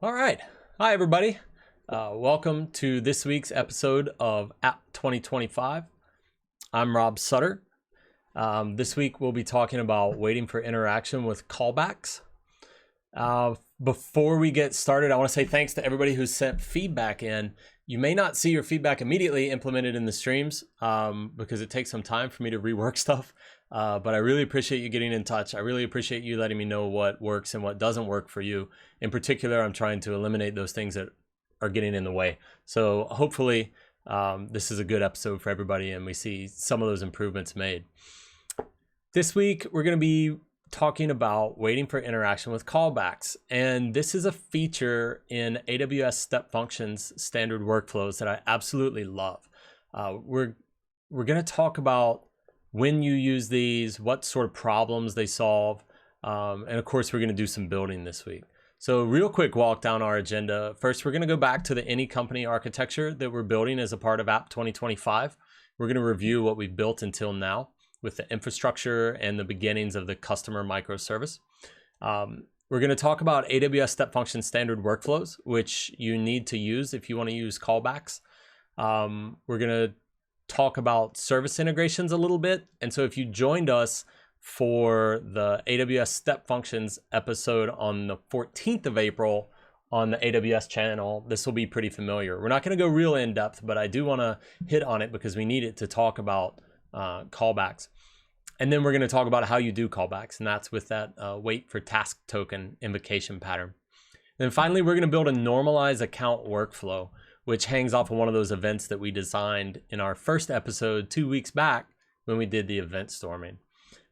All right. Hi, everybody. Welcome to this week's episode of App 2025. I'm Rob Sutter. This week, we'll be talking about waiting for interaction with callbacks. Before we get started, I want to say thanks to everybody who sent feedback in. You may not see your feedback immediately implemented in the streams because it takes some time for me to rework stuff. But I really appreciate you getting in touch. I really appreciate you letting me know what works and what doesn't work for you. In particular, I'm trying to eliminate those things that are getting in the way. So hopefully this is a good episode for everybody and we see some of those improvements made. This week, we're going to be talking about waiting for interaction with callbacks. And this is a feature in AWS Step Functions standard workflows that I absolutely love. We're going to talk about when you use these, what sort of problems they solve, and of course, we're going to do some building this week. So real quick walk down our agenda. First, we're going to go back to the any company architecture that we're building as a part of App 2025. We're going to review what we've built until now with the infrastructure and the beginnings of the customer microservice. We're going to talk about AWS Step Function standard workflows, which you need to use if you want to use callbacks. We're going to talk about service integrations a little bit. And so if you joined us for the AWS Step Functions episode on the 14th of April on the AWS channel, this will be pretty familiar. We're not going to go real in depth, but I do want to hit on it because we need it to talk about callbacks. And then we're going to talk about how you do callbacks, and that's with that waitTaskToken invocation pattern. And then finally, we're going to build a normalized account workflow, which hangs off of one of those events that we designed in our first episode 2 weeks back when we did the event storming.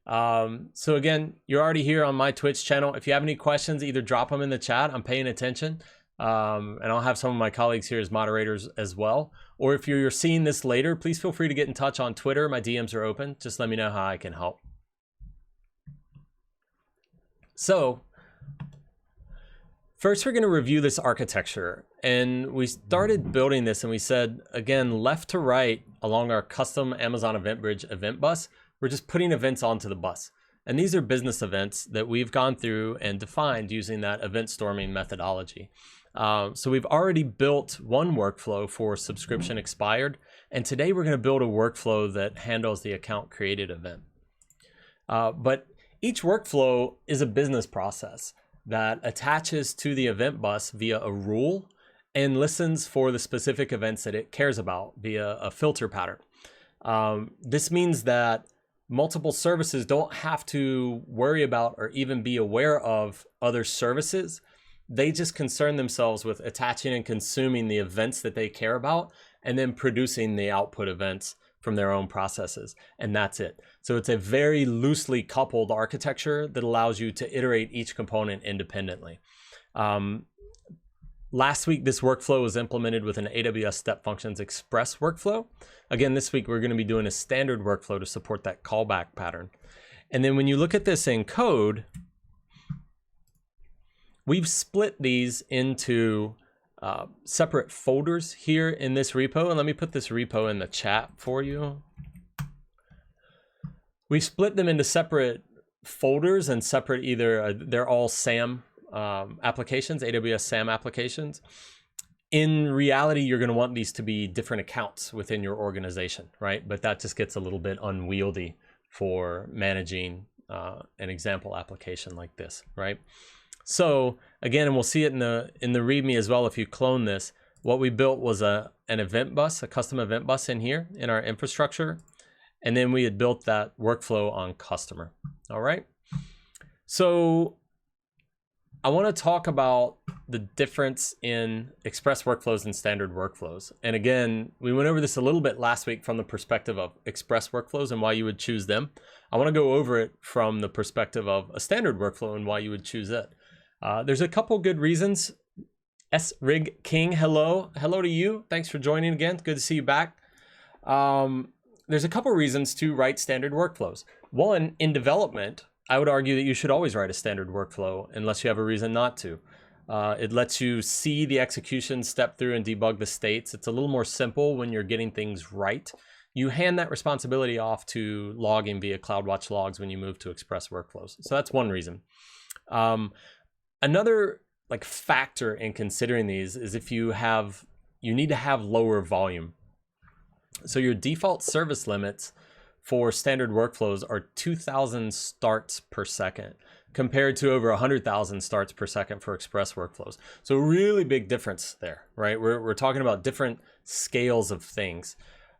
So again, you're already here on my Twitch channel. If you have any questions, either drop them in the chat. I'm paying attention. And I'll have some of my colleagues here as moderators as well. Or if you're seeing this later, please feel free to get in touch on Twitter. My DMs are open. Just let me know how I can help. So first, we're going to review this architecture. And we started building this and we said, again, left to right along our custom Amazon EventBridge event bus, we're just putting events onto the bus. And these are business events that we've gone through and defined using that event storming methodology. So we've already built one workflow for subscription expired. And today we're going to build a workflow that handles the account created event. But each workflow is a business process that attaches to the event bus via a rule and listens for the specific events that it cares about via a filter pattern. This means that multiple services don't have to worry about or even be aware of other services. They just concern themselves with attaching and consuming the events that they care about and then producing the output events from their own processes. And that's it. So it's a very loosely coupled architecture that allows you to iterate each component independently. Last week, this workflow was implemented with an AWS Step Functions Express workflow. Again, this week, we're going to be doing a standard workflow to support that callback pattern. And then when you look at this in code, we've split these into separate folders here in this repo. And let me put this repo in the chat for you. We split them into separate folders and separate either, they're all SAM applications, AWS SAM applications. In reality, you're going to want these to be different accounts within your organization, right? But that just gets a little bit unwieldy for managing an example application like this, right? So again, and we'll see it in the README as well if you clone this, what we built was an event bus, a custom event bus in here in our infrastructure. And then we had built that workflow on customer, all right? So I want to talk about the difference in express workflows and standard workflows. And again, we went over this a little bit last week from the perspective of express workflows and why you would choose them. I want to go over it from the perspective of a standard workflow and why you would choose it. There's a couple good reasons. S-Rig King, hello. Hello to you. Thanks for joining again. Good to see you back. There's a couple reasons to write standard workflows. One, in development, I would argue that you should always write a standard workflow unless you have a reason not to. It lets you see the execution, step through and debug the states. It's a little more simple when you're getting things right. You hand that responsibility off to logging via CloudWatch logs when you move to express workflows. So that's one reason. Another like factor in considering these is if you need to have lower volume. So your default service limits for standard workflows are 2,000 starts per second compared to over 100,000 starts per second for express workflows. So really big difference there, right? We're talking about different scales of things.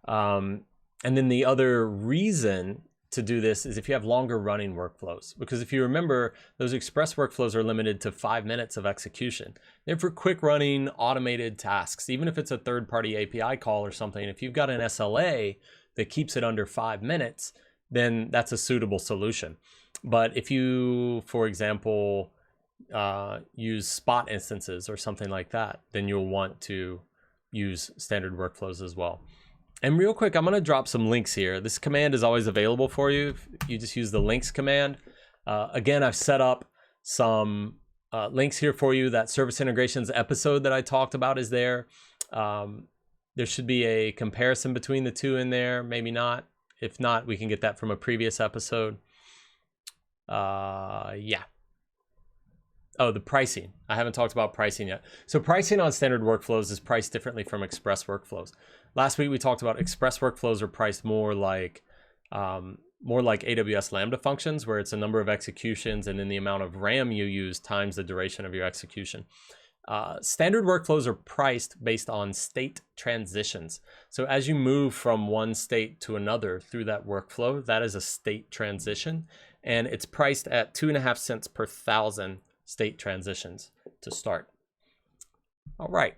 And then the other reason to do this is if you have longer running workflows, because if you remember, those express workflows are limited to 5 minutes of execution. They're for quick running automated tasks. Even if it's a third-party API call or something, if you've got an SLA that keeps it under 5 minutes, then that's a suitable solution. But if you, for example, use spot instances or something like that, then you'll want to use standard workflows as well. And real quick, I'm going to drop some links here. This command is always available for you. If you just use the links command. Again, I've set up some links here for you. That service integrations episode that I talked about is there. There should be a comparison between the two in there. Maybe not. If not, we can get that from a previous episode. Yeah. Oh, the pricing. I haven't talked about pricing yet. So pricing on standard workflows is priced differently from express workflows. Last week we talked about express workflows are priced more like AWS Lambda functions, where it's a number of executions and then the amount of RAM you use times the duration of your execution. Standard workflows are priced based on state transitions. So as you move from one state to another through that workflow, that is a state transition, and it's priced at 2.5 cents per 1,000 state transitions to start. All right.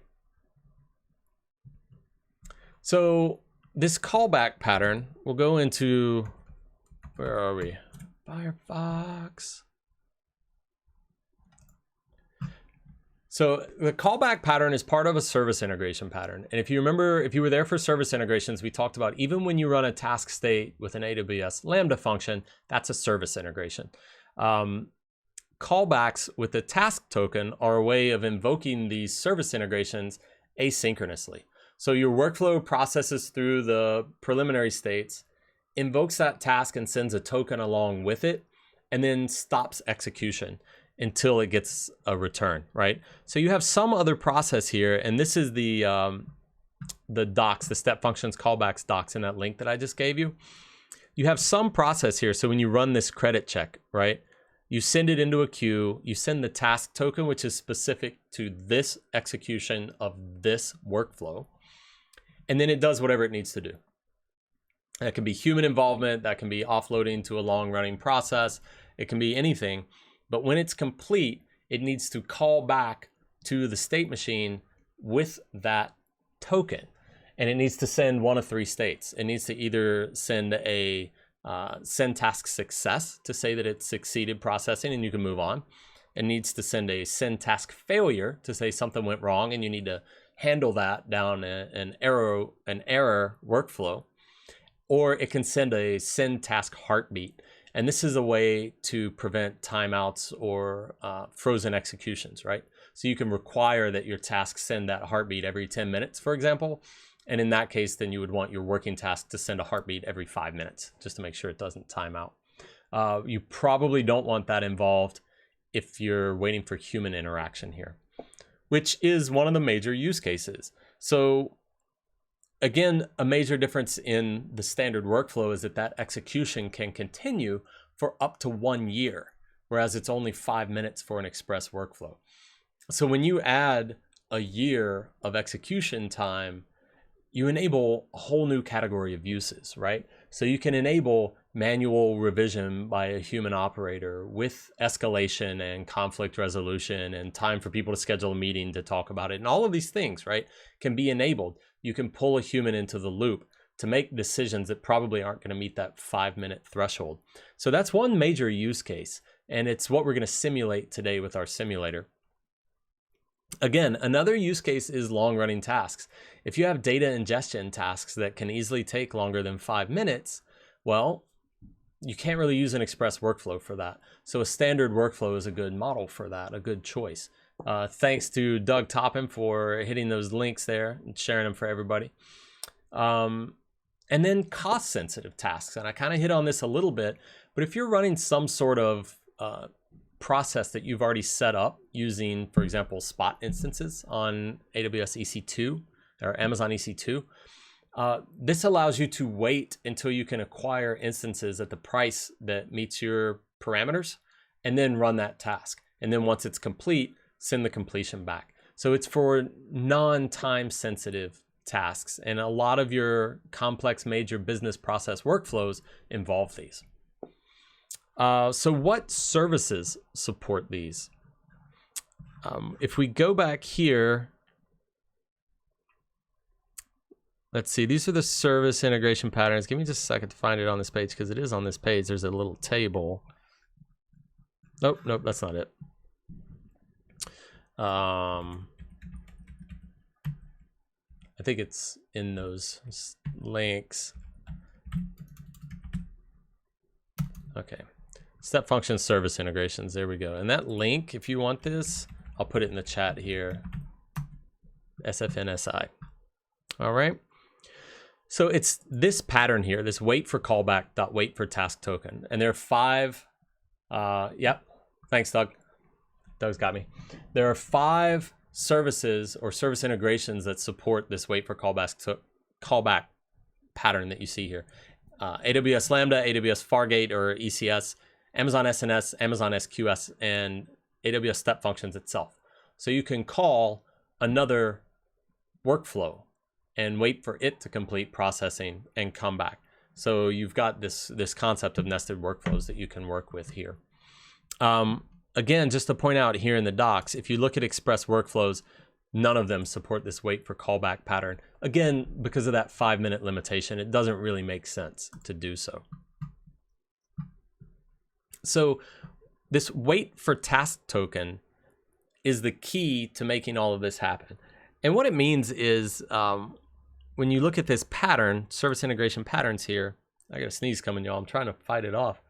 So this callback pattern, we'll go into, where are we? Firefox. So the callback pattern is part of a service integration pattern. And if you remember, if you were there for service integrations, we talked about even when you run a task state with an AWS Lambda function, that's a service integration. Callbacks with the task token are a way of invoking these service integrations asynchronously. So your workflow processes through the preliminary states, invokes that task and sends a token along with it, and then stops execution until it gets a return, right? So you have some other process here, and this is the docs, the step functions callbacks docs in that link that I just gave you. You have some process here. So when you run this credit check, right? You send it into a queue, you send the task token, which is specific to this execution of this workflow, and then it does whatever it needs to do. That can be human involvement, that can be offloading to a long running process, it can be anything, but when it's complete, it needs to call back to the state machine with that token, and it needs to send one of 3 states. It needs to either send a SendTaskSuccess to say that it succeeded processing and you can move on. It needs to send a SendTaskFailure to say something went wrong and you need to handle that down an error workflow. Or it can send a SendTaskHeartbeat. And this is a way to prevent timeouts or frozen executions, right? So you can require that your tasks send that heartbeat every 10 minutes, for example. And in that case, then you would want your working task to send a heartbeat every 5 minutes, just to make sure it doesn't time out. You probably don't want that involved if you're waiting for human interaction here, which is one of the major use cases. So again, a major difference in the standard workflow is that execution can continue for up to 1 year, whereas it's only 5 minutes for an express workflow. So when you add a year of execution time, you enable a whole new category of uses, right? So you can enable manual revision by a human operator with escalation and conflict resolution and time for people to schedule a meeting to talk about it. And all of these things, right, can be enabled. You can pull a human into the loop to make decisions that probably aren't going to meet that 5-minute threshold. So that's one major use case. And it's what we're going to simulate today with our simulator. Again, another use case is long-running tasks. If you have data ingestion tasks that can easily take longer than 5 minutes, well, you can't really use an express workflow for that. So a standard workflow is a good model for that, a good choice. Thanks to Doug Toppin for hitting those links there and sharing them for everybody. And then cost-sensitive tasks, and I kind of hit on this a little bit, but if you're running some sort of process that you've already set up using, for example, spot instances on AWS EC2 or Amazon EC2, this allows you to wait until you can acquire instances at the price that meets your parameters and then run that task. And then once it's complete, send the completion back. So it's for non-time sensitive tasks. And a lot of your complex major business process workflows involve these. So what services support these? If we go back here, let's see, these are the service integration patterns. Give me just a second to find it on this page because it is on this page. There's a little table. Nope, that's not it. I think it's in those links. Okay. Step function service integrations. There we go. And that link, if you want this, I'll put it in the chat here. SFNSI. All right. So it's this pattern here, this wait for callback dot wait for task token. And there are 5, yep. Thanks, Doug. Doug's got me. There are 5 services or service integrations that support this wait for callback pattern that you see here. AWS Lambda, AWS Fargate or ECS, Amazon SNS, Amazon SQS, and AWS Step Functions itself. So you can call another workflow and wait for it to complete processing and come back. So you've got this concept of nested workflows that you can work with here. Again, just to point out here in the docs, if you look at Express workflows, none of them support this wait for callback pattern. Again, because of that 5-minute limitation, it doesn't really make sense to do so. So this wait for task token is the key to making all of this happen. And what it means is when you look at this pattern, service integration patterns here, I got a sneeze coming, y'all. I'm trying to fight it off.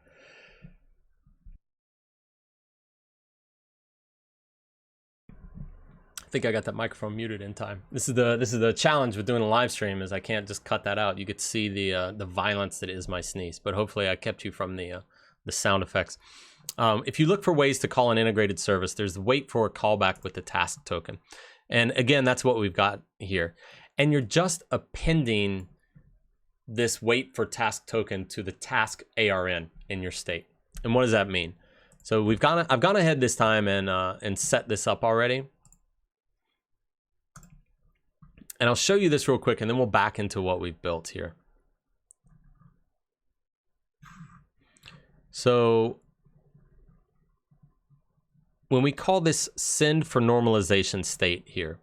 I think I got that microphone muted in time. This is the challenge with doing a live stream, is I can't just cut that out. You get to see the violence that is my sneeze, but hopefully I kept you from the sound effects. If you look for ways to call an integrated service, there's the wait for a callback with the task token. And again, that's what we've got here. And you're just appending this wait for task token to the task ARN in your state. And what does that mean? So I've gone ahead this time and set this up already. And I'll show you this real quick, and then we'll back into what we've built here. So when we call this send for normalization state here,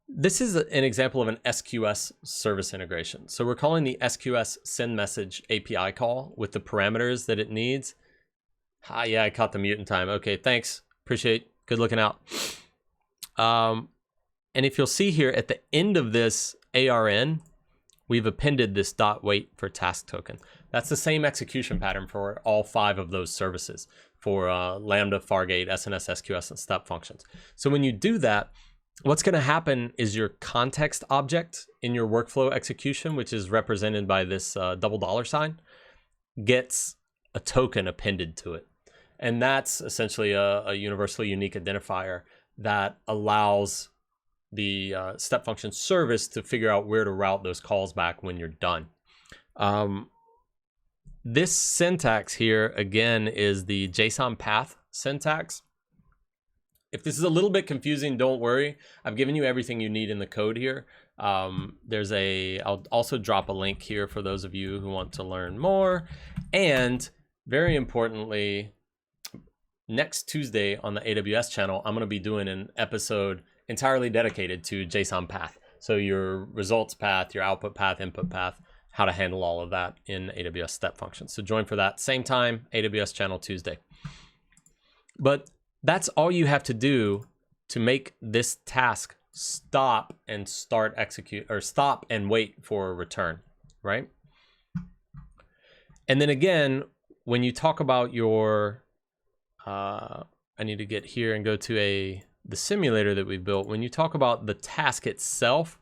this is an example of an SQS service integration. So we're calling the SQS send message API call with the parameters that it needs. Yeah, I caught the mute in time. Okay, thanks. Appreciate. Good looking out. And if you'll see here at the end of this ARN, we've appended this .wait for task token. That's the same execution pattern for all 5 of those services for Lambda, Fargate, SNS, SQS, and Step Functions. So when you do that, what's going to happen is your context object in your workflow execution, which is represented by this $, gets a token appended to it. And that's essentially a universally unique identifier that allows the step function service to figure out where to route those calls back when you're done. This syntax here, again, is the JSON path syntax. If this is a little bit confusing, don't worry. I've given you everything you need in the code here. I'll also drop a link here for those of you who want to learn more. And very importantly, next Tuesday on the AWS channel, I'm going to be doing an episode entirely dedicated to JSON path. So your results path, your output path, input path, how to handle all of that in AWS Step Functions. So join for that. Same time, AWS channel Tuesday. But that's all you have to do to make this task stop and start execute, or stop and wait for a return, right? And then again, when you talk about your, I need to get here and go to the simulator that we built. When you talk about the task itself,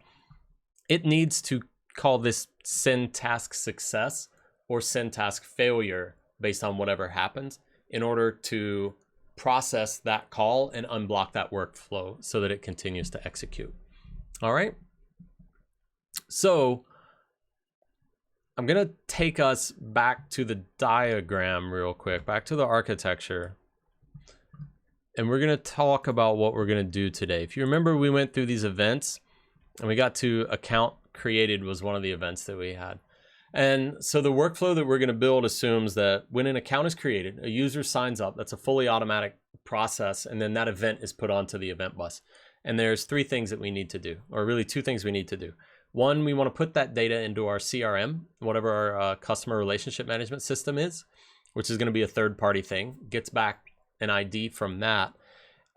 it needs to call this SendTaskSuccess or SendTaskFailure based on whatever happens. in order to process that call and unblock that workflow so that it continues to execute. All right. So I'm going to take us back to the diagram real quick, back to the architecture. And we're going to talk about what we're going to do today. If you remember, we went through these events and we got to account created was one of the events that we had. And so the workflow that we're going to build assumes that when an account is created, a user signs up. That's a fully automatic process. And then that event is put onto the event bus. And there's three things that we need to do, or really two things we need to do. One, we want to put that data into our CRM, whatever our customer relationship management system is, which is going to be a third-party thing, gets back an ID from that.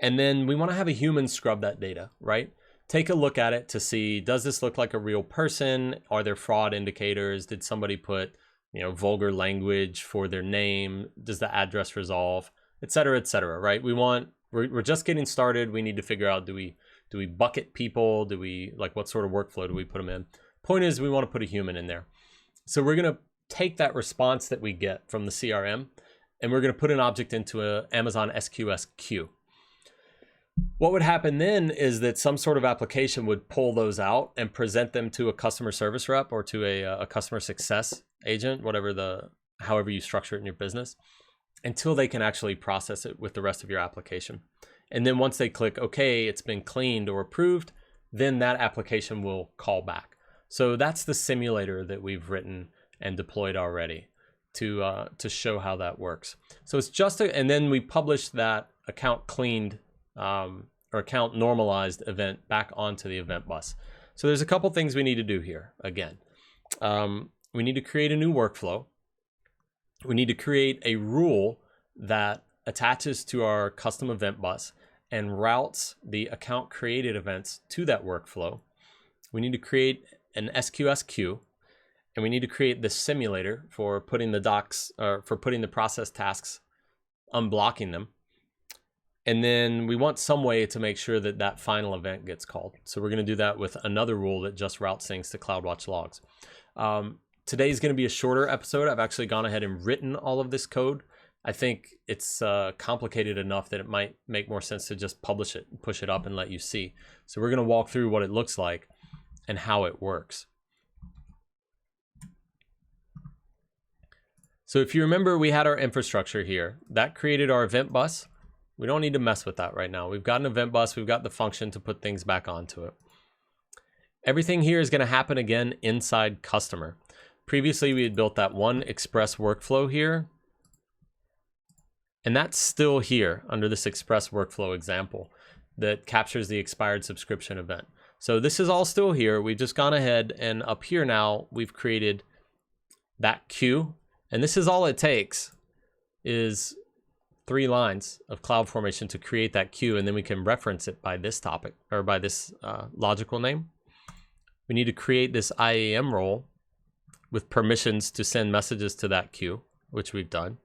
And then we want to have a human scrub that data, right? Take a look at it to see, does this look like a real person? Are there fraud indicators? Did somebody put, vulgar language for their name? Does the address resolve, et cetera, right? We're just getting started. We need to figure out, do we bucket people? What sort of workflow do we put them in? Point is, we want to put a human in there. So we're going to take that response that we get from the CRM, and we're going to put an object into a Amazon SQS queue. What would happen then is that some sort of application would pull those out and present them to a customer service rep or to a customer success agent, however you structure it in your business, until they can actually process it with the rest of your application. And then once they click OK, it's been cleaned or approved, then that application will call back. So that's the simulator that we've written and deployed already to show how that works. So it's just and then we publish that account cleaned or account normalized event back onto the event bus. So there's a couple things we need to do here. Again, we need to create a new workflow. We need to create a rule that attaches to our custom event bus and routes the account created events to that workflow. We need to create an SQS queue, and we need to create the simulator for putting the docs or for putting the process tasks, unblocking them. And then we want some way to make sure that that final event gets called. So we're going to do that with another rule that just routes things to CloudWatch logs. Today is going to be a shorter episode. I've actually gone ahead and written all of this code. I think it's complicated enough that it might make more sense to just publish it, push it up, and let you see. So we're going to walk through what it looks like and how it works. So if you remember, we had our infrastructure here. That created our event bus. We don't need to mess with that right now. We've got an event bus. We've got the function to put things back onto it. Everything here is going to happen again inside customer. Previously, we had built that one express workflow here. And that's still here under this express workflow example that captures the expired subscription event. So this is all still here. We've just gone ahead and up here now, we've created that queue. And this is all it takes is 3 lines of CloudFormation to create that queue, and then we can reference it by this topic or by this logical name. We need to create this IAM role with permissions to send messages to that queue, which we've done.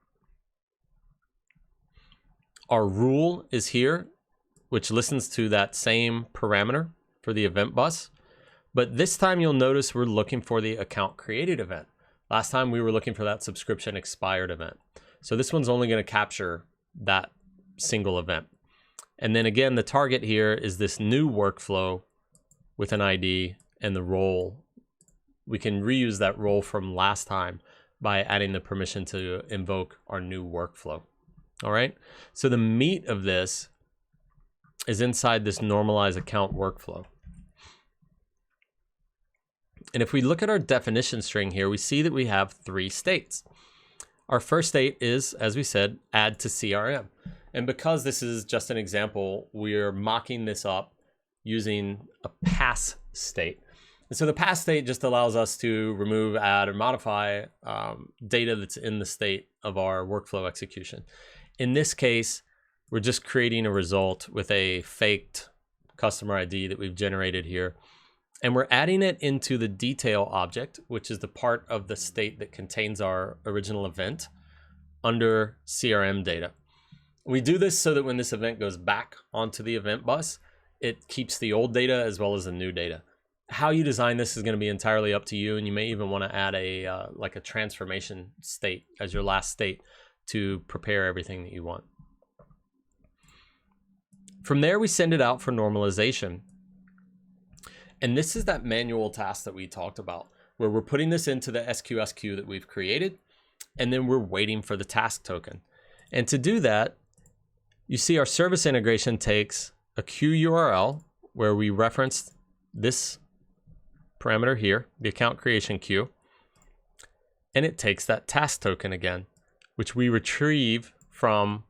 Our rule is here, which listens to that same parameter for the event bus. But this time you'll notice we're looking for the account created event. Last time we were looking for that subscription expired event. So this one's only going to capture that single event. And then again, the target here is this new workflow with an ID and the role. We can reuse that role from last time by adding the permission to invoke our new workflow. All right. So the meat of this is inside this normalize account workflow. And if we look at our definition string here, we see that we have 3 states. Our first state is, as we said, add to CRM. And because this is just an example, we're mocking this up using a pass state. And so the pass state just allows us to remove, add, or modify data that's in the state of our workflow execution. In this case, we're just creating a result with a faked customer ID that we've generated here. And we're adding it into the detail object, which is the part of the state that contains our original event under CRM data. We do this so that when this event goes back onto the event bus, it keeps the old data as well as the new data. How you design this is going to be entirely up to you, and you may even want to add a like a transformation state as your last state to prepare everything that you want. From there, we send it out for normalization. And this is that manual task that we talked about, where we're putting this into the SQS queue that we've created, and then we're waiting for the task token. And to do that, you see our service integration takes a queue URL where we referenced this parameter here, the account creation queue, and it takes that task token again, which we retrieve from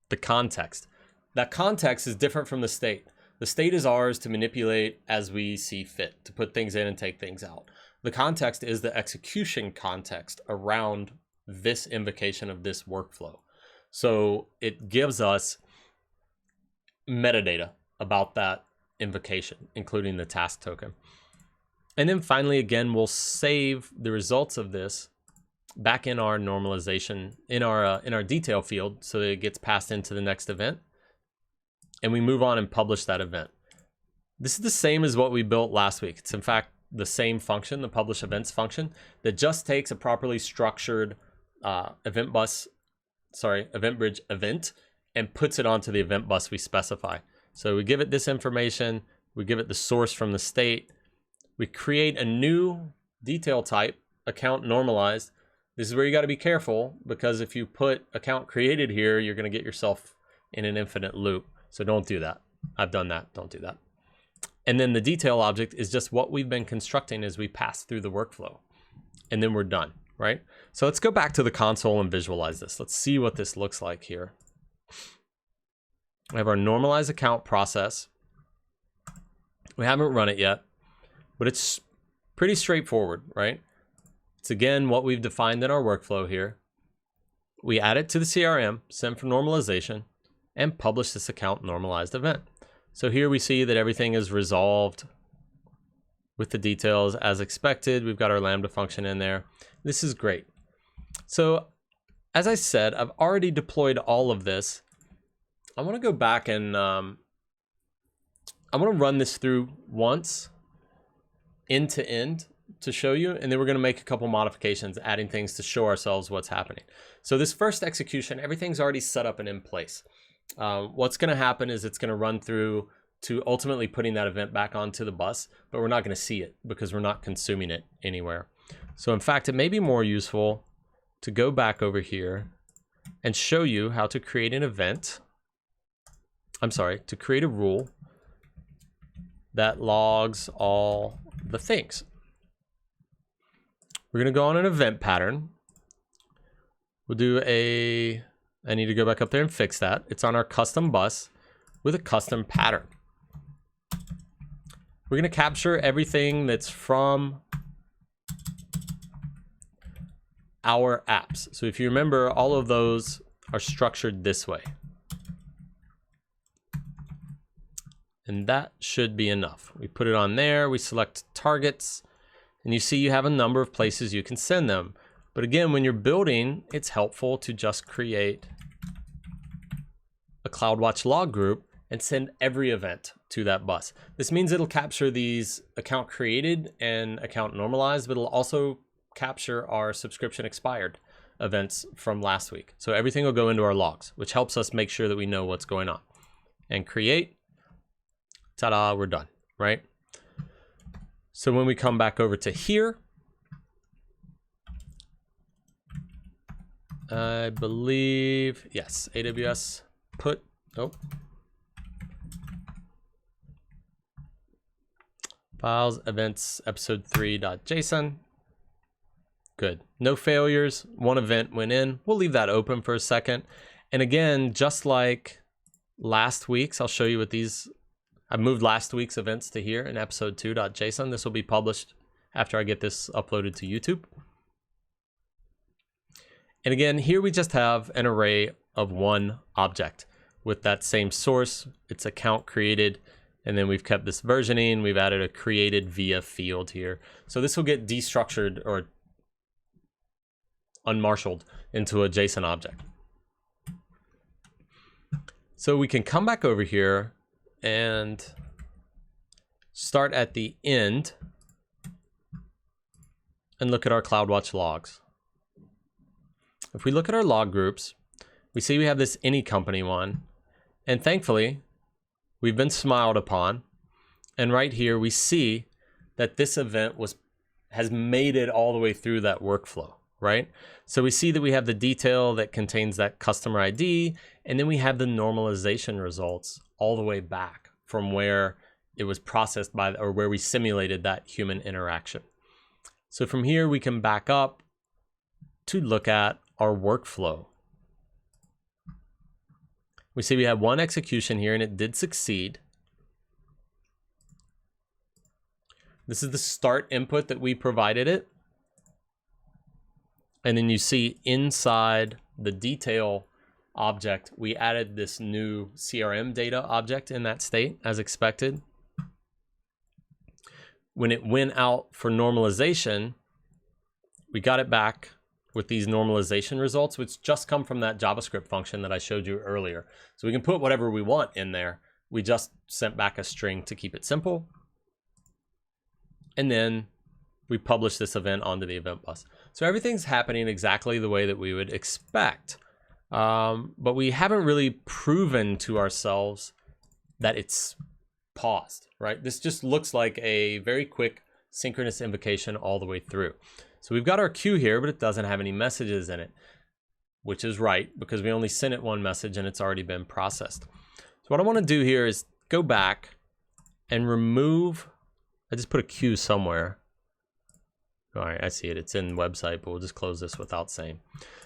the context. That context is different from the state. The state is ours to manipulate as we see fit, to put things in and take things out. The context is the execution context around this invocation of this workflow. So it gives us metadata about that invocation, including the task token. And then finally, again, we'll save the results of this back in our normalization, in our detail field, so that it gets passed into the next event. And we move on and publish that event. This is the same as what we built last week. It's in fact the same function, the publish events function, that just takes a properly structured event bridge event and puts it onto the event bus we specify. So we give it this information, we give it the source from the state, we create a new detail type, account normalized. This is where you got to be careful, because if you put account created here, you're going to get yourself in an infinite loop. So don't do that. I've done that. Don't do that. And then the detail object is just what we've been constructing as we pass through the workflow. And then we're done, right? So let's go back to the console and visualize this. Let's see what this looks like here. We have our normalize account process. We haven't run it yet, but it's pretty straightforward, right? It's again what we've defined in our workflow here. We add it to the CRM, send for normalization, and publish this account normalized event. So here we see that everything is resolved with the details as expected. We've got our Lambda function in there. This is great. So as I said, I've already deployed all of this. I want to go back and I want to run this through once end to end to show you, and then we're going to make a couple modifications, adding things to show ourselves what's happening. So this first execution, everything's already set up and in place. What's going to happen is it's going to run through to ultimately putting that event back onto the bus, but we're not going to see it because we're not consuming it anywhere. So in fact, it may be more useful to go back over here and show you how to create an event. To create a rule that logs all the things. We're going to go on an event pattern. We'll do I need to go back up there and fix that. It's on our custom bus with a custom pattern. We're going to capture everything that's from our apps. So if you remember, all of those are structured this way. And that should be enough. We put it on there, we select targets, and you see you have a number of places you can send them. But again, when you're building, it's helpful to just create a CloudWatch log group and send every event to that bus. This means it'll capture these account created and account normalized, but it'll also capture our subscription expired events from last week. So everything will go into our logs, which helps us make sure that we know what's going on. And create, ta-da, we're done, right? So when we come back over to here, I believe, yes, AWS put, files, events, episode 3.json. Good. No failures. One event went in. We'll leave that open for a second. And again, just like last week's, I'll show you what these, I moved last week's events to here in episode 2.json. This will be published after I get this uploaded to YouTube. And again, here we just have an array of one object with that same source. It's account created, and then we've kept this versioning. We've added a created via field here. So this will get destructured or unmarshaled into a JSON object. So we can come back over here and start at the end and look at our CloudWatch logs. If we look at our log groups, we see we have this any company one, and thankfully we've been smiled upon. And right here we see that this event has made it all the way through that workflow, right? So we see that we have the detail that contains that customer ID, and then we have the normalization results all the way back from where it was processed by, or where we simulated that human interaction. So from here we can back up to look at our workflow. We see we have one execution here and it did succeed. This is the start input that we provided it. And then you see inside the detail object, we added this new CRM data object in that state as expected. When it went out for normalization, we got it back with these normalization results, which just come from that JavaScript function that I showed you earlier. So we can put whatever we want in there. We just sent back a string to keep it simple. And then we publish this event onto the event bus. So everything's happening exactly the way that we would expect. But we haven't really proven to ourselves that it's paused, right? This just looks like a very quick synchronous invocation all the way through. So we've got our queue here, but it doesn't have any messages in it, which is right because we only sent it one message and it's already been processed. So what I want to do here is go back and remove, I just put a queue somewhere. All right, I see it. It's in the website, but we'll just close this without saying.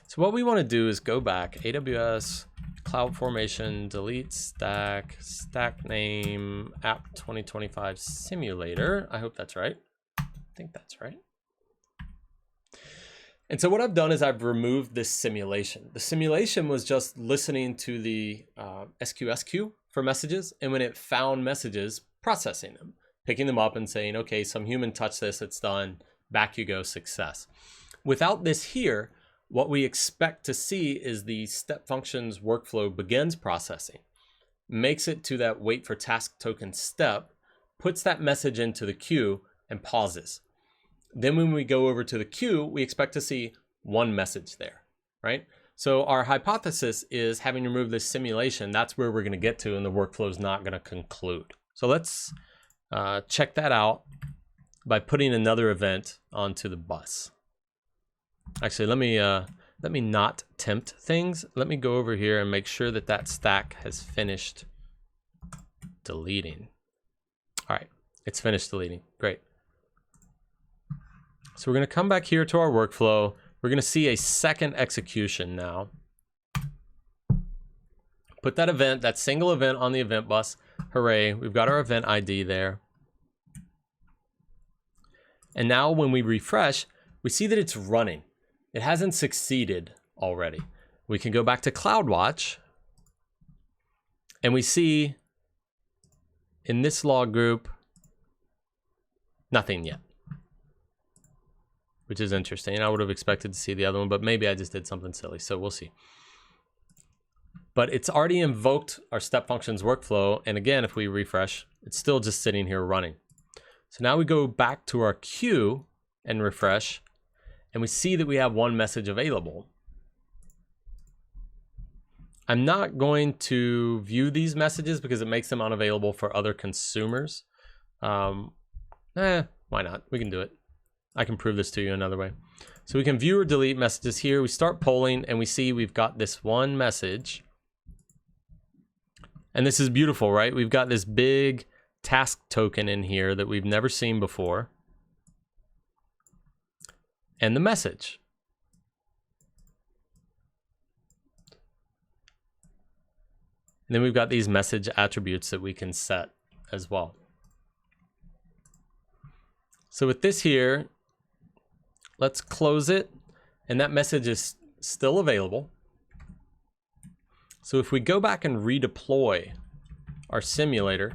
So what we want to do is go back, AWS, Cloud Formation, delete stack, stack name, app 2025 simulator. I hope that's right. I think that's right. And so what I've done is I've removed this simulation. The simulation was just listening to the SQS queue for messages, and when it found messages, processing them, picking them up and saying, okay, some human touched this, it's done, back you go, success. Without this here, what we expect to see is the step functions workflow begins processing, makes it to that wait for task token step, puts that message into the queue, and pauses. Then when we go over to the queue, we expect to see one message there, right? So our hypothesis is having removed this simulation, that's where we're going to get to, and the workflow is not going to conclude. So let's check that out by putting another event onto the bus. Actually, let me not tempt things. Let me go over here and make sure that that stack has finished deleting. All right, it's finished deleting. Great. So we're going to come back here to our workflow. We're going to see a second execution now. Put that event, that single event on the event bus. Hooray, we've got our event ID there. And now when we refresh, we see that it's running. It hasn't succeeded already. We can go back to CloudWatch and we see in this log group, nothing yet, which is interesting. I would have expected to see the other one, but maybe I just did something silly, so we'll see. But it's already invoked our step functions workflow, and again, if we refresh, it's still just sitting here running. So now we go back to our queue and refresh, and we see that we have one message available. I'm not going to view these messages because it makes them unavailable for other consumers. Why not? We can do it. I can prove this to you another way. So we can view or delete messages here. We start polling and we see we've got this one message. And this is beautiful, right? We've got this big task token in here that we've never seen before. And the message. And then we've got these message attributes that we can set as well. So with this here, let's close it, and that message is still available. So if we go back and redeploy our simulator,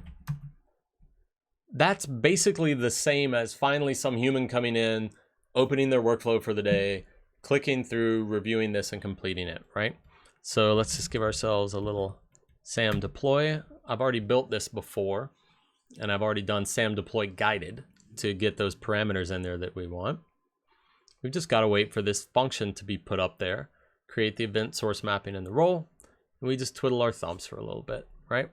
that's basically the same as finally some human coming in, opening their workflow for the day, clicking through, reviewing this, and completing it, right? So let's just give ourselves a little SAM deploy. I've already built this before, and I've already done SAM deploy guided to get those parameters in there that we want. We've just got to wait for this function to be put up there, create the event source mapping in the role, and we just twiddle our thumbs for a little bit, right?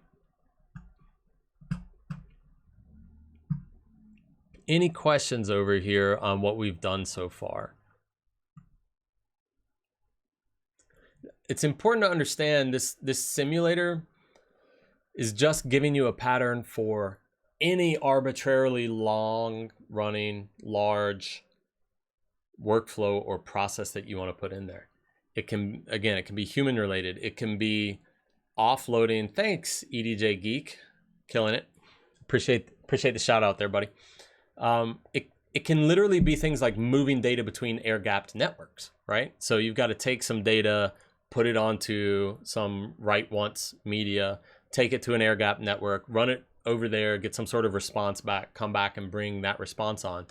Any questions over here on what we've done so far? It's important to understand this simulator is just giving you a pattern for any arbitrarily long running large workflow or process that you want to put in there. It can, again, it can be human related. It can be offloading. Thanks, EDJ Geek, killing it. Appreciate the shout out there, buddy. It can literally be things like moving data between air-gapped networks, right? So you've got to take some data, put it onto some write once media, take it to an air-gapped network, run it over there, get some sort of response back, come back and bring that response on.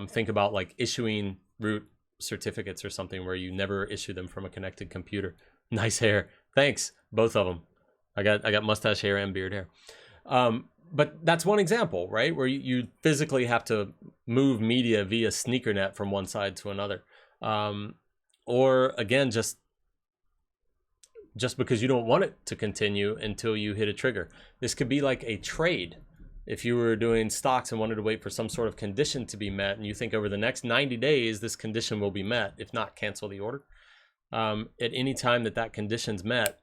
Think about like issuing root certificates or something where you never issue them from a connected computer. Nice hair. Thanks, both of them. I got mustache hair and beard hair. But that's one example, right? Where you physically have to move media via sneakernet from one side to another. Or again, just because you don't want it to continue until you hit a trigger. This could be like a trade. If you were doing stocks and wanted to wait for some sort of condition to be met, and you think over the next 90 days, this condition will be met, if not, cancel the order. At any time that condition's met,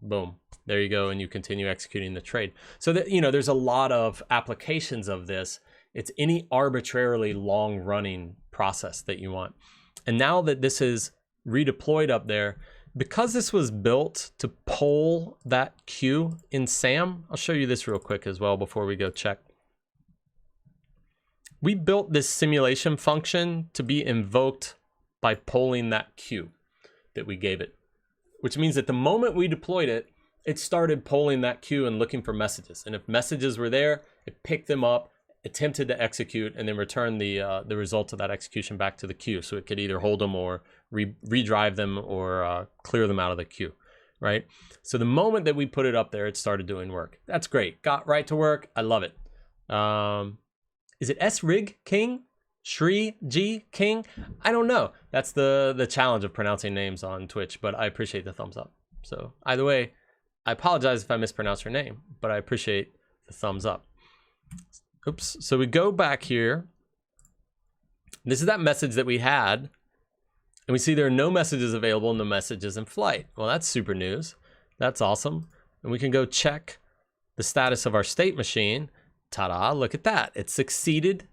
boom, there you go, and you continue executing the trade. So that, you know, there's a lot of applications of this. It's any arbitrarily long running process that you want. And now that this is redeployed up there, because this was built to poll that queue in SAM, I'll show you this real quick as well before we go check. We built this simulation function to be invoked by polling that queue that we gave it, which means that the moment we deployed it, it started polling that queue and looking for messages. And if messages were there, it picked them up, attempted to execute, and then return the result of that execution back to the queue. So it could either hold them or redrive them or clear them out of the queue, right? So the moment that we put it up there, it started doing work. That's great. Got right to work. I love it. Is it S-Rig King? Shri G King? I don't know. That's the challenge of pronouncing names on Twitch, but I appreciate the thumbs up. So either way, I apologize if I mispronounce your name, but I appreciate the thumbs up. Oops. So we go back here. This is that message that we had. And we see there are no messages available, no messages in flight. Well, that's super news. That's awesome. And we can go check the status of our state machine. Ta-da, look at that. It succeeded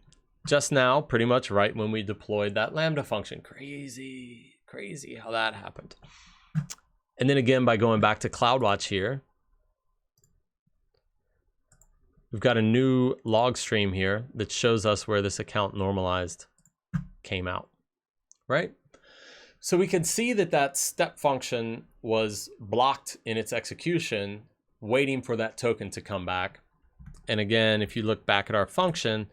just now, pretty much right when we deployed that Lambda function. Crazy, crazy how that happened. And then again, by going back to CloudWatch here, we've got a new log stream here that shows us where this account normalized came out, right? So we can see that step function was blocked in its execution, waiting for that token to come back. And again, if you look back at our function,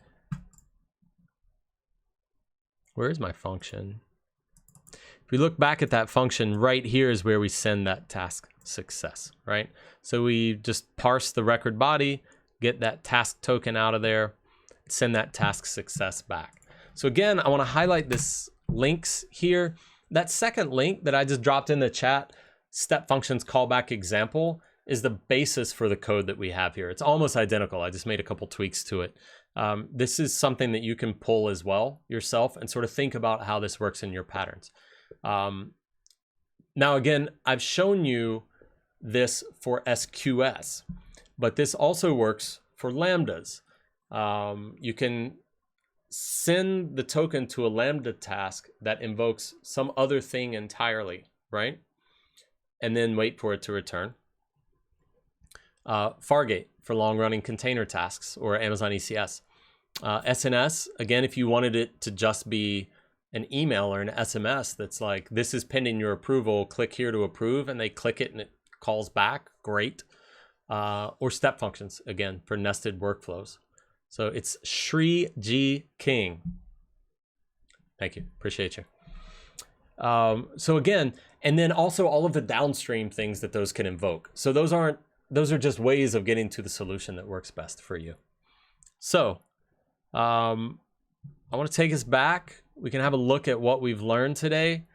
where is my function? If we look back at that function, right here is where we send that task success, right? So we just parse the record body, get that task token out of there, send that task success back. So again, I want to highlight this links here. That second link that I just dropped in the chat, step functions callback example, is the basis for the code that we have here. It's almost identical. I just made a couple tweaks to it. This is something that you can pull as well yourself and sort of think about how this works in your patterns. Now, again, I've shown you this for SQS, but this also works for Lambdas. You can send the token to a Lambda task that invokes some other thing entirely, right? And then wait for it to return. Fargate for long-running container tasks or Amazon ECS. SNS, again, if you wanted it to just be an email or an SMS that's like, this is pending your approval, click here to approve, and they click it and it calls back, great. Or step functions, again, for nested workflows. So it's Shri G King. Thank you, appreciate you. So again, and then also all of the downstream things that those can invoke. So those are just ways of getting to the solution that works best for you. So I want to take us back. We can have a look at what we've learned today.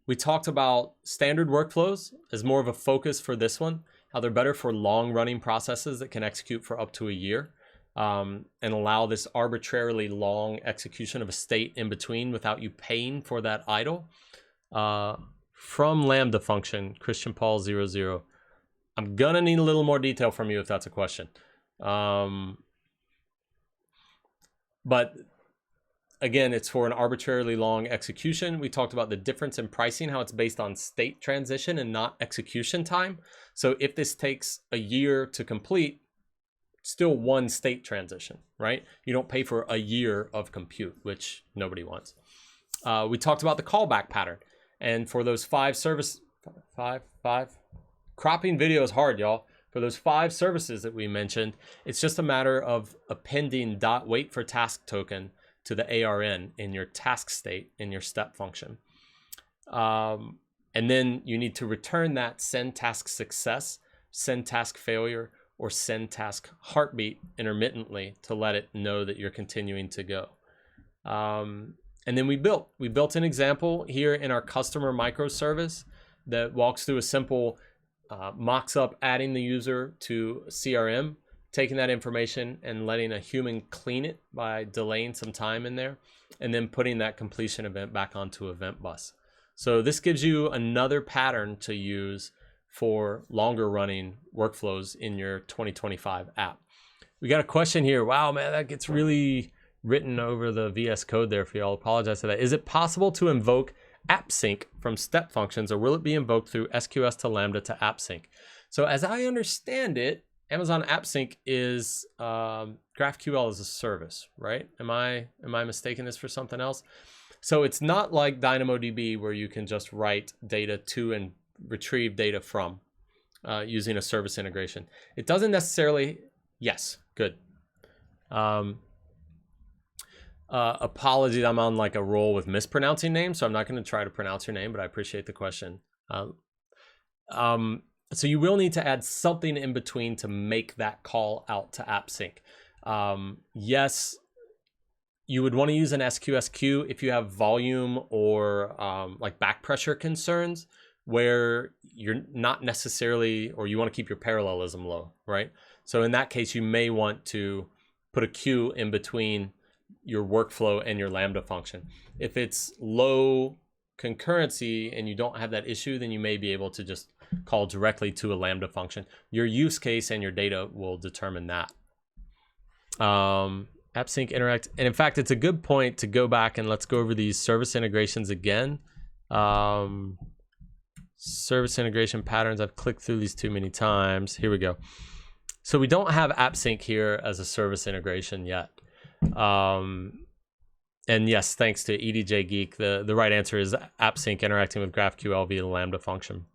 We talked about standard workflows as more of a focus for this one, how they're better for long running processes that can execute for up to a year, and allow this arbitrarily long execution of a state in between without you paying for that idle. From Lambda function, Christian Paul 00. I'm gonna need a little more detail from you if that's a question. But again, it's for an arbitrarily long execution. We talked about the difference in pricing, how it's based on state transition and not execution time. So if this takes a year to complete, still one state transition, right? You don't pay for a year of compute, which nobody wants. We talked about the callback pattern. And for those cropping video is hard, y'all. For those 5 services that we mentioned, it's just a matter of appending .waitTaskToken to the ARN in your task state in your step function. And then you need to return that SendTaskSuccess, SendTaskFailure, or SendTaskHeartbeat intermittently to let it know that you're continuing to go. And then we built an example here in our customer microservice that walks through a simple mocks up adding the user to CRM, taking that information and letting a human clean it by delaying some time in there, and then putting that completion event back onto Event Bus. So this gives you another pattern to use for longer running workflows in your 2025 app. We got a question here. Wow, man, that gets really written over the VS Code there for y'all. Apologize for that. Is it possible to invoke AppSync from Step Functions, or will it be invoked through SQS to Lambda to AppSync? So as I understand it, Amazon AppSync is GraphQL as a service, right? Am I mistaking this for something else? So it's not like DynamoDB where you can just write data to and retrieve data from using a service integration. It doesn't necessarily, yes, good. Apologies, I'm on like a roll with mispronouncing names, so I'm not going to try to pronounce your name, but I appreciate the question. So you will need to add something in between to make that call out to AppSync. Yes, you would want to use an SQS queue if you have volume or like back pressure concerns where you're not necessarily, or you want to keep your parallelism low, right? So in that case, you may want to put a queue in between your workflow and your Lambda function. If it's low concurrency and you don't have that issue, then you may be able to just call directly to a Lambda function. Your use case and your data will determine that. AppSync interact, and in fact, it's a good point to go back and let's go over these service integrations again. Service integration patterns, I've clicked through these too many times. Here we go. So we don't have AppSync here as a service integration yet. And yes, thanks to EDJ Geek, the right answer is AppSync interacting with GraphQL via the Lambda function.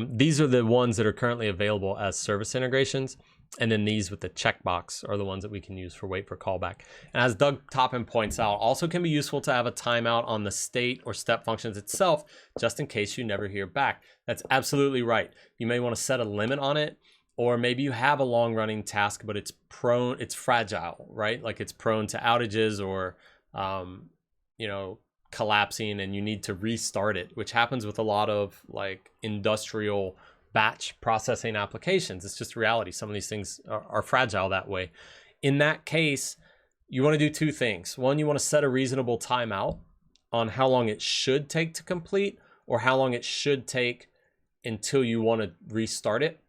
These are the ones that are currently available as service integrations. And then these with the checkbox are the ones that we can use for wait for callback. And as Doug Toppin points out, also can be useful to have a timeout on the state or step functions itself, just in case you never hear back. That's absolutely right. You may want to set a limit on it, or maybe you have a long running task, but it's fragile, right? Like it's prone to outages or, collapsing, and you need to restart it, which happens with a lot of like industrial batch processing applications. It's just reality. Some of these things are fragile that way. In that case, you want to do two things. One, you want to set a reasonable timeout on how long it should take to complete, or how long it should take until you want to restart it.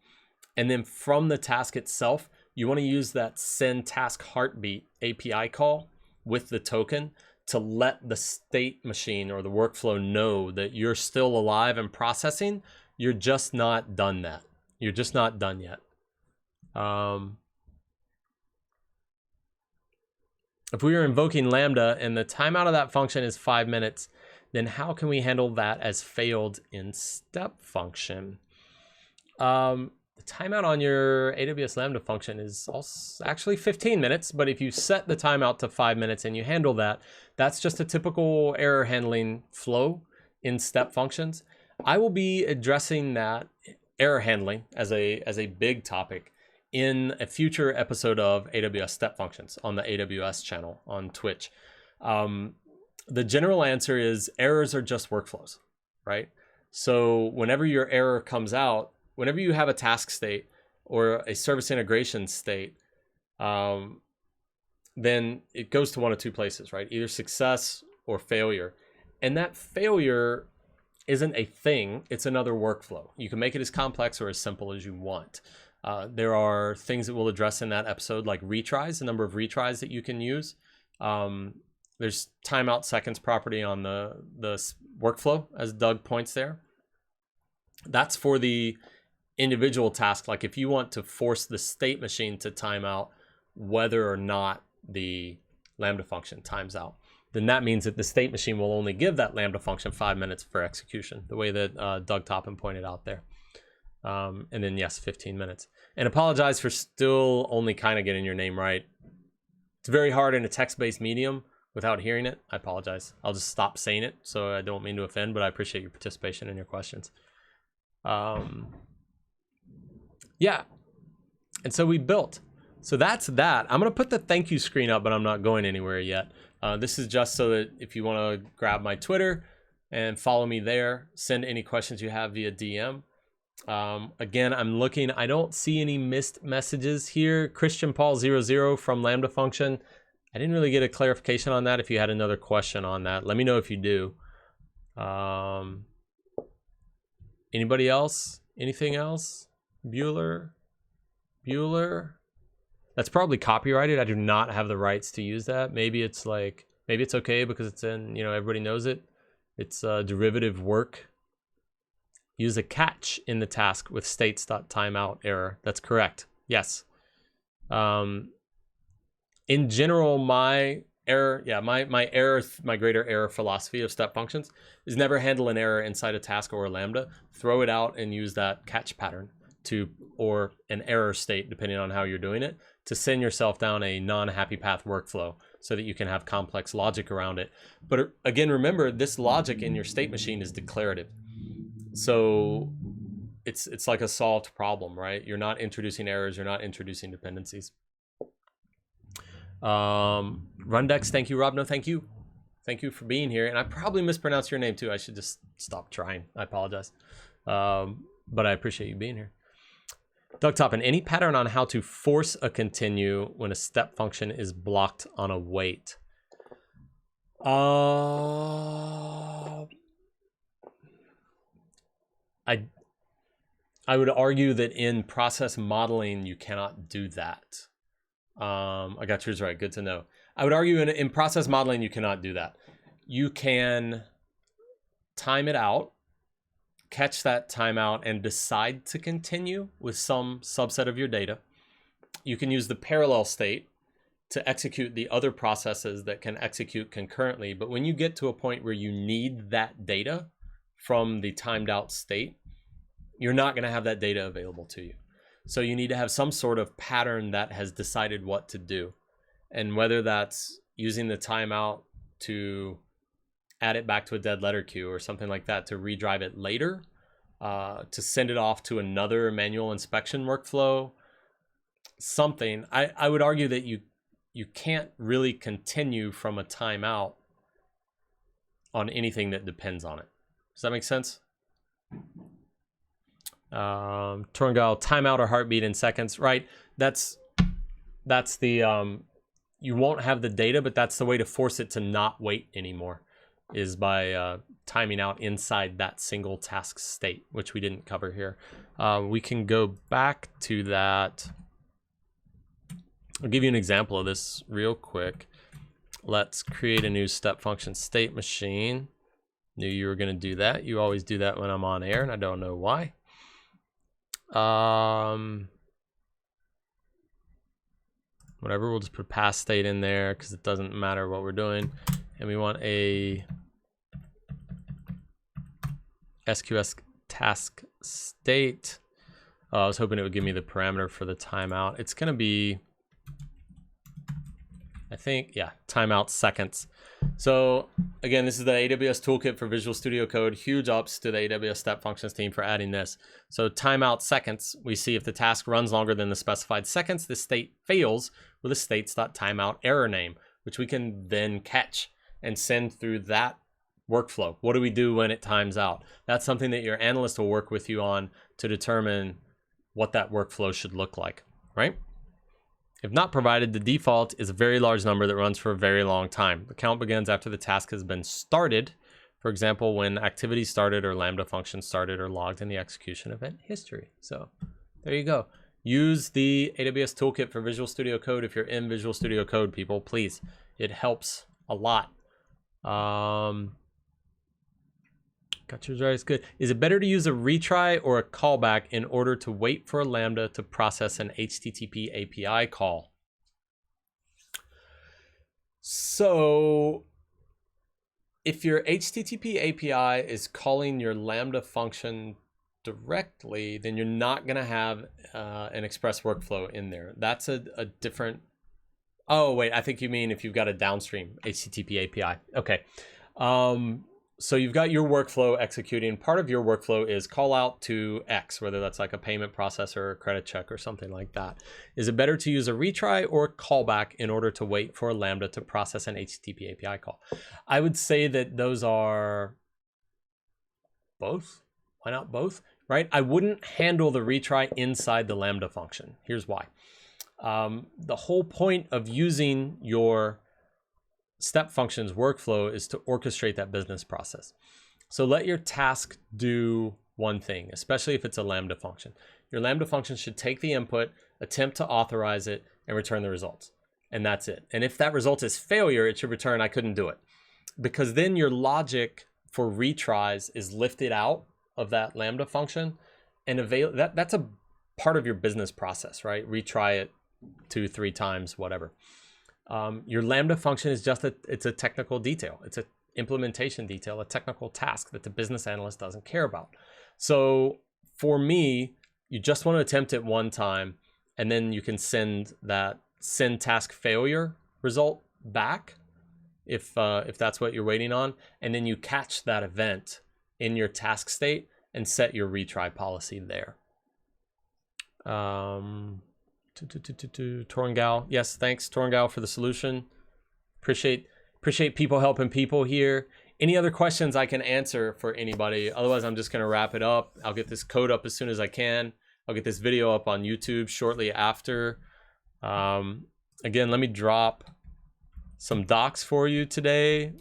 And then from the task itself, you want to use that SendTaskHeartbeat API call with the token to let the state machine or the workflow know that you're still alive and processing. You're just not done that. You're just not done yet. If we are invoking Lambda and the timeout of that function is 5 minutes, then how can we handle that as failed in step function? The timeout on your AWS Lambda function is also actually 15 minutes, but if you set the timeout to 5 minutes and you handle that, that's just a typical error handling flow in step functions. I will be addressing that error handling as a big topic in a future episode of AWS Step Functions on the AWS channel on Twitch. The general answer is errors are just workflows, right? So whenever your error comes out, whenever you have a task state or a service integration state, then it goes to one of two places, right? Either success or failure. And that failure isn't a thing, it's another workflow. You can make it as complex or as simple as you want. There are things that we'll address in that episode, like retries, the number of retries that you can use. There's timeout seconds property on the workflow, as Doug points there. That's for the individual task. Like if you want to force the state machine to time out whether or not the Lambda function times out, then that means that the state machine will only give that Lambda function 5 minutes for execution, the way that Doug Toppin pointed out there. And then yes, 15 minutes. And apologize for still only kind of getting your name right. It's very hard in a text-based medium without hearing it. I apologize. I'll just stop saying it, so I don't mean to offend, but I appreciate your participation and your questions. Yeah. And so we built. So that's that. I'm going to put the thank you screen up, but I'm not going anywhere yet. This is just so that if you want to grab my Twitter and follow me there, send any questions you have via DM. Again, I'm looking, I don't see any missed messages here. Christian Paul 00 from Lambda function. I didn't really get a clarification on that. If you had another question on that, let me know if you do. Anybody else? Anything else? Bueller? That's probably copyrighted. I do not have the rights to use that. Maybe it's okay because it's in, everybody knows it. It's derivative work. Use a catch in the task with states.timeout error. That's correct. Yes. In general, my greater error philosophy of step functions is never handle an error inside a task or a Lambda. Throw it out and use that catch pattern or an error state, depending on how you're doing it, to send yourself down a non-happy path workflow so that you can have complex logic around it. But again, remember, this logic in your state machine is declarative. So it's like a solved problem, right? You're not introducing errors, you're not introducing dependencies. Rundex, thank you. Rob, no, thank you. Thank you for being here. And I probably mispronounced your name too. I should just stop trying. I apologize. But I appreciate you being here. Doug Toppin, any pattern on how to force a continue when a step function is blocked on a wait? I would argue that in process modeling, you cannot do that. I got yours right. Good to know. I would argue in process modeling, you cannot do that. You can time it out, catch that timeout, and decide to continue with some subset of your data. You can use the parallel state to execute the other processes that can execute concurrently. But when you get to a point where you need that data from the timed out state, you're not going to have that data available to you. So you need to have some sort of pattern that has decided what to do. And whether that's using the timeout to add it back to a dead letter queue or something like that to redrive it later, to send it off to another manual inspection workflow, something. I would argue that you can't really continue from a timeout on anything that depends on it. Does that make sense? Torngal, timeout or heartbeat in seconds, right? That's the you won't have the data, but that's the way to force it to not wait anymore, is by timing out inside that single task state, which we didn't cover here. We can go back to that. I'll give you an example of this real quick. Let's create a new step function state machine. Knew you were going to do that. You always do that when I'm on air, and I don't know why. Whatever, we'll just put pass state in there because it doesn't matter what we're doing. And we want a SQS task state. I was hoping it would give me the parameter for the timeout. It's going to be, I think, yeah, timeout seconds. So again, this is the AWS toolkit for Visual Studio Code. Huge ups to the AWS Step Functions team for adding this. So timeout seconds, we see if the task runs longer than the specified seconds, the state fails with a states.timeout error name, which we can then catch and send through that workflow. What do we do when it times out? That's something that your analyst will work with you on to determine what that workflow should look like, right? If not provided, the default is a very large number that runs for a very long time. The count begins after the task has been started. For example, when activity started or Lambda function started or logged in the execution event history. So there you go. Use the AWS Toolkit for Visual Studio Code if you're in Visual Studio Code, people, please. It helps a lot. Got yours right, it's good. Is it better to use a retry or a callback in order to wait for a Lambda to process an HTTP API call? So if your HTTP API is calling your Lambda function directly, then you're not going to have an express workflow in there. That's a different... Oh, wait, I think you mean if you've got a downstream HTTP API. Okay. So you've got your workflow executing. Part of your workflow is call out to X, whether that's like a payment processor or a credit check or something like that. Is it better to use a retry or a callback in order to wait for a Lambda to process an HTTP API call? I would say that those are both. Why not both, right? I wouldn't handle the retry inside the Lambda function. Here's why. The whole point of using your step functions workflow is to orchestrate that business process. So let your task do one thing, especially if it's a Lambda function. Your Lambda function should take the input, attempt to authorize it, and return the results. And that's it. And if that result is failure, it should return, I couldn't do it. Because then your logic for retries is lifted out of that Lambda function, and that's a part of your business process, right? Retry it 2-3 times, whatever. Your Lambda function is just it's a technical detail. It's an implementation detail, a technical task that the business analyst doesn't care about. So for me, you just want to attempt it one time, and then you can send that SendTaskFailure result back if that's what you're waiting on, and then you catch that event in your task state and set your retry policy there. Torngal, yes, thanks Torngal for the solution. Appreciate people helping people here. Any other questions I can answer for anybody? Otherwise, I'm just gonna wrap it up. I'll get this code up as soon as I can. I'll get this video up on YouTube shortly after. Again, let me drop some docs for you today.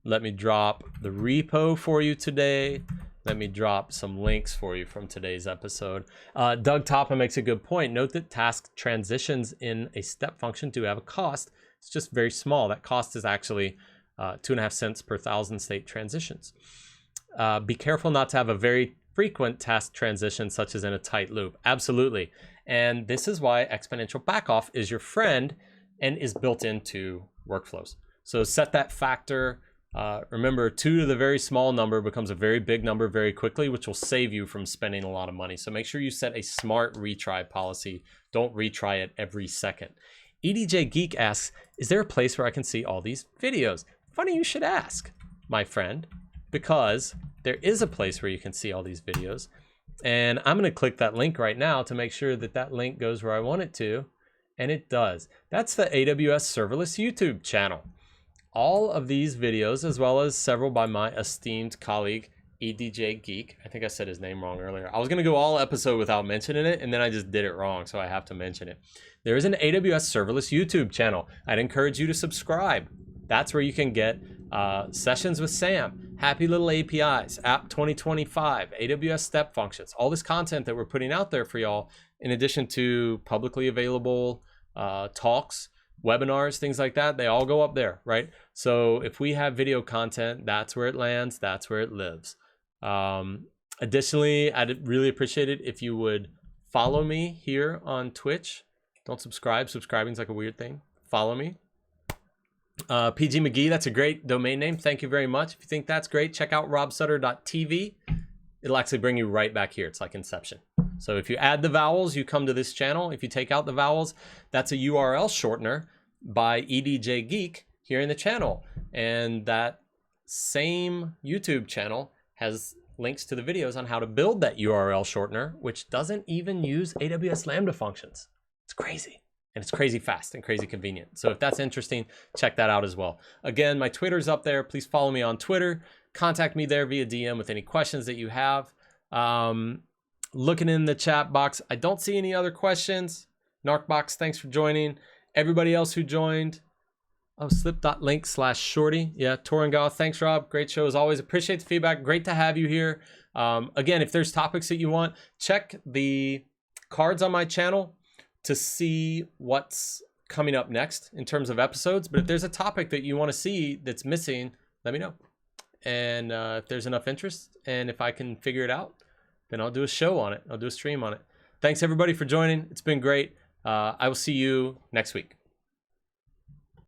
Let me drop the repo for you today. Let me drop some links for you from today's episode. Doug Topham makes a good point. Note that task transitions in a step function do have a cost. It's just very small. That cost is actually 2.5 cents per 1,000 state transitions. Be careful not to have a very frequent task transition, such as in a tight loop. Absolutely. And this is why exponential backoff is your friend and is built into workflows. So set that factor. Remember, 2 to the very small number becomes a very big number very quickly, which will save you from spending a lot of money. So make sure you set a smart retry policy. Don't retry it every second. EDJ Geek asks, is there a place where I can see all these videos? Funny you should ask, my friend, because there is a place where you can see all these videos. And I'm going to click that link right now to make sure that that link goes where I want it to. And it does. That's the AWS Serverless YouTube channel. All of these videos, as well as several by my esteemed colleague, EDJ Geek. I think I said his name wrong earlier. I was going to go all episode without mentioning it, and then I just did it wrong, so I have to mention it. There is an AWS Serverless YouTube channel. I'd encourage you to subscribe. That's where you can get Sessions with Sam, Happy Little APIs, App 2025, AWS Step Functions, all this content that we're putting out there for y'all, in addition to publicly available talks, webinars, things like that. They all go up there, right? So if we have video content, that's where it lands, that's where it lives. Additionally, I'd really appreciate it if you would follow me here on Twitch. Don't subscribe. Subscribing is like a weird thing. Follow me. PG McGee, that's a great domain name. Thank you very much. If you think that's great, check out robsutter.tv. It'll actually bring you right back here. It's like Inception. So if you add the vowels, you come to this channel. If you take out the vowels, that's a URL shortener by EDJ Geek here in the channel. And that same YouTube channel has links to the videos on how to build that URL shortener, which doesn't even use AWS Lambda functions. It's crazy. and it's crazy fast and crazy convenient. So if that's interesting, check that out as well. Again, my Twitter's up there. Please follow me on Twitter. Contact me there via DM with any questions that you have. Looking in the chat box, I don't see any other questions. Narcbox, thanks for joining. Everybody else who joined. Oh, slip.link/shorty. Yeah, Torangao. Thanks, Rob. Great show as always. Appreciate the feedback. Great to have you here. Again, if there's topics that you want, check the cards on my channel to see what's coming up next in terms of episodes. But if there's a topic that you want to see that's missing, let me know. And if there's enough interest and if I can figure it out, then I'll do a show on it. I'll do a stream on it. Thanks everybody for joining. It's been great. I will see you next week.